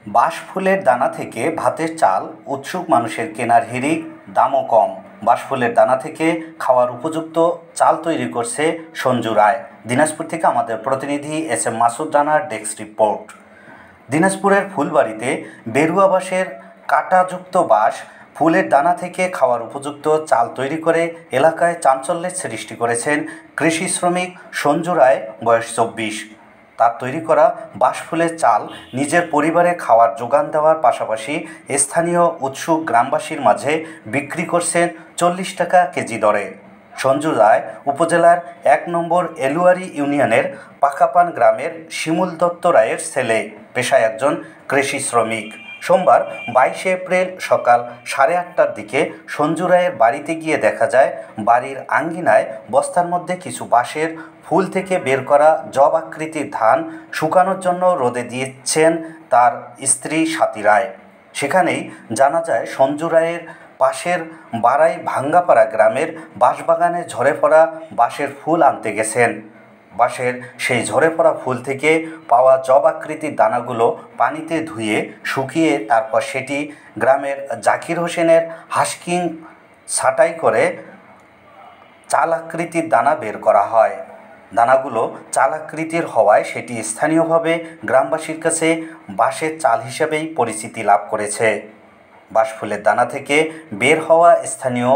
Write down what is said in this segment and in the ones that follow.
বাঁশফুলের দানা থেকে ভাতের চাল উৎসুক মানুষের কেনার হিড়িক, দামও কম। বাঁশফুলের দানা থেকে খাওয়ার উপযুক্ত চাল তৈরি করছে সঞ্জু রায়। দিনাজপুর থেকে আমাদের প্রতিনিধি এস.এম. মাসুদ রানার ডেস্ক রিপোর্ট। দিনাজপুরের ফুলবাড়িতে বেরুয়া বাঁশের কাঁটাযুক্ত বাঁশ ফুলের দানা থেকে খাওয়ার উপযুক্ত চাল তৈরি করে এলাকায় চাঞ্চল্যের সৃষ্টি করেছেন কৃষি শ্রমিক সঞ্জু রায়, বয়স 24। তার তৈরি করা বাঁশফুলের চাল নিজের পরিবারে খাওয়ার যোগান দেওয়ার পাশাপাশি স্থানীয় উৎসুক গ্রামবাসীর মাঝে বিক্রি করছেন 40 টাকা কেজি দরে। সঞ্জু রায় উপজেলার 1 নম্বর এলুয়ারি ইউনিয়নের পাকাপান গ্রামের শিমুল দত্ত রায়ের ছেলে, পেশায় একজন কৃষি শ্রমিক। সোমবার 22 এপ্রিল সকাল 8:30টার দিকে সঞ্জু রায়ের বাড়িতে গিয়ে দেখা যায় বাড়ির আঙ্গিনায় বস্তার মধ্যে কিছু বাঁশের ফুল থেকে বের করা জব আকৃতির ধান শুকানোর জন্য রোদে দিয়েছেন তার স্ত্রী স্বাতী রায়। সেখানেই জানা যায় সঞ্জু রায়ের পাশের বারাই ভাঙ্গাপাড়া গ্রামের বাঁশবাগানে ঝরে পড়া বাঁশের ফুল আনতে গেছেন। বাঁশের সেই ঝরে পড়া ফুল থেকে পাওয়া জব আকৃতির দানাগুলো পানিতে ধুয়ে শুকিয়ে তারপর সেটি গ্রামের জাকির হোসেনের হাস্কিং ছাঁটাই করে চাল আকৃতির দানা বের করা হয়। দানাগুলো চাল আকৃতির হওয়ায় সেটি স্থানীয়ভাবে গ্রামবাসীর কাছে বাঁশের চাল হিসেবেই পরিচিতি লাভ করেছে। বাঁশফুলের দানা থেকে বের হওয়া স্থানীয়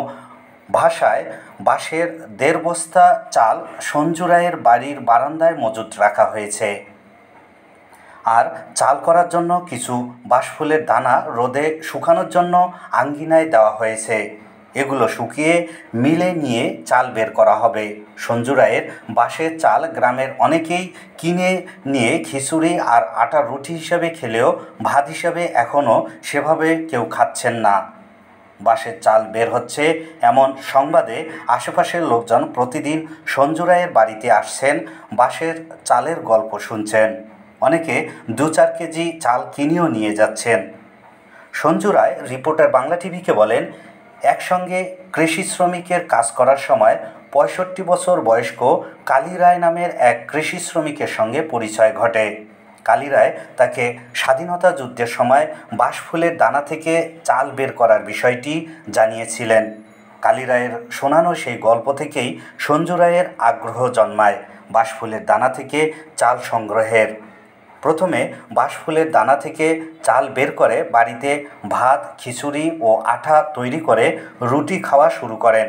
ভাষায় বাঁশের 1.5 বস্তা চাল সঞ্জু রায়ের বাড়ির বারান্দায় মজুত রাখা হয়েছে। আর চাল করার জন্য কিছু বাঁশফুলের দানা রোদে শুকানোর জন্য আঙ্গিনায় দেওয়া হয়েছে। এগুলো শুকিয়ে মিলে নিয়ে চাল বের করা হবে। সঞ্জু রায়ের বাঁশের চাল গ্রামের অনেকেই কিনে নিয়ে খিচুড়ি আর আটার রুটি হিসেবে খেলেও ভাত হিসেবে এখনও সেভাবে কেউ খাচ্ছেন না। বাঁশের চাল বের হচ্ছে এমন সংবাদে আশেপাশের লোকজন প্রতিদিন সঞ্জু রায়ের বাড়িতে আসছেন, বাঁশের চালের গল্প শুনছেন। অনেকে 2-4 কেজি চাল কিনেও নিয়ে যাচ্ছেন। সঞ্জু রায় রিপোর্টার বাংলা টিভিকে বলেন, একসঙ্গে কৃষি শ্রমিকের কাজ করার সময় 65 বছর বয়স্ক কালী রায় নামের এক কৃষি শ্রমিকের সঙ্গে পরিচয় ঘটে। কালী রায় তাকে স্বাধীনতা যুদ্ধের সময় বাঁশফুলের দানা থেকে চাল বের করার বিষয়টি জানিয়েছিলেন। কালী রায়ের শোনানো সেই গল্প থেকেই সঞ্জু রায়ের আগ্রহ জন্মায় বাঁশফুলের দানা থেকে চাল সংগ্রহের। প্রথমে বাঁশফুলের দানা থেকে চাল বের করে বাড়িতে ভাত, খিচুড়ি ও আটা তৈরি করে রুটি খাওয়া শুরু করেন।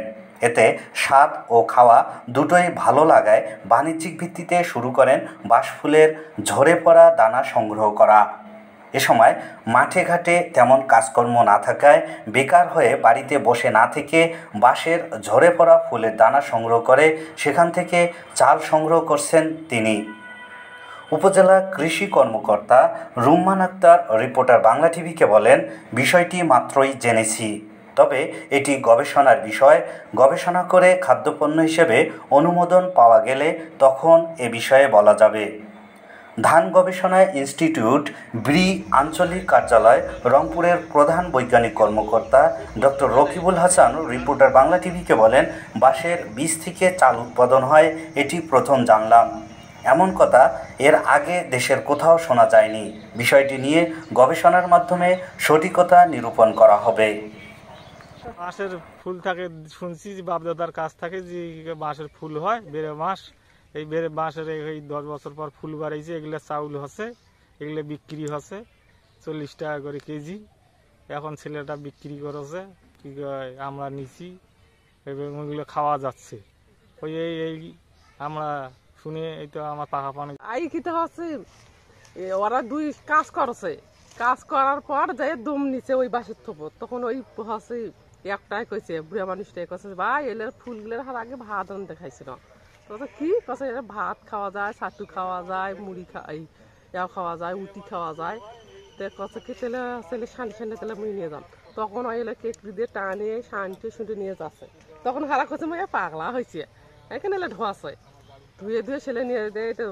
এতে স্বাদ ও খাওয়া দুটোই ভালো লাগায় বাণিজ্যিক ভিত্তিতে শুরু করেন বাঁশফুলের ঝরে পড়া দানা সংগ্রহ করা। এ সময় মাঠে ঘাটে তেমন কাজকর্ম না থাকায় বেকার হয়ে বাড়িতে বসে না থেকে বাঁশের ঝরে পড়া ফুলের দানা সংগ্রহ করে সেখান থেকে চাল সংগ্রহ করছেন তিনি। উপজেলা কৃষি কর্মকর্তা রুম্মান আক্তার রিপোর্টার বাংলা টিভিকে বলেন, বিষয়টি মাত্রই জেনেছি, তবে এটি গবেষণার বিষয়। গবেষণা করে খাদ্যপণ্য হিসেবে অনুমোদন পাওয়া গেলে তখন এ বিষয়ে বলা যাবে। ধান গবেষণা ইনস্টিটিউট ব্রি আঞ্চলিক কার্যালয় রংপুরের প্রধান বৈজ্ঞানিক কর্মকর্তা ডক্টর রকিবুল হাসান রিপোর্টার বাংলা টিভিকে বলেন, বাঁশের বীজ থেকে চাল উৎপাদন হয় এটি প্রথম জানলাম। এমন কথা এর আগে দেশের কোথাও শোনা যায়নি। বিষয়টি নিয়ে গবেষণার মাধ্যমে সঠিকতা নিরূপণ করা হবে। বাঁশের ফুল থাকে শুনছি যে বাপদাদার কাছ থেকে যে বাঁশের ফুল হয় বেড়ে বাঁশ, এই বেড়ে বাঁশের এই 10 বছর পর ফুল বাড়াইছে, এগুলো চাউল হচ্ছে, এগুলো বিক্রি হচ্ছে 40 টাকা করে কেজি। এখন ছেলেটা বিক্রি করেছে, কি আমরা নিছি এবং ওইগুলো খাওয়া যাচ্ছে। ওই এই আমরা শুনে এই তো আমার পাকা পানি আই খেতে হচ্ছে। ওরা 2 কাজ করছে, কাজ করার পর যাই দম নিচে ওই বাঁশের থোপ, তখন ওই হচ্ছে একটাই কইছে, বুড়া মানুষটাই কছে ভাই এলে ফুলগুলোর হার আগে ভাত আনতে খাইছিল। তো কি কছে ভাত খাওয়া যায়, ছাতু খাওয়া যায়, মুড়ি খাওয়া যায়, উটি খাওয়া যায়। তো কছে কি তেলে ছেলে সানি তেলে মুড়ি নিয়ে যান। তখন ওই এলে কেকড়ি দিয়ে টানে সানটে শুনতে নিয়ে যাচ্ছে। তখন হারা কছে পাগলা হয়েছে, এখানে এলে ধোয়াছে, ধুয়ে ছেলে নিয়ে দেয়। তো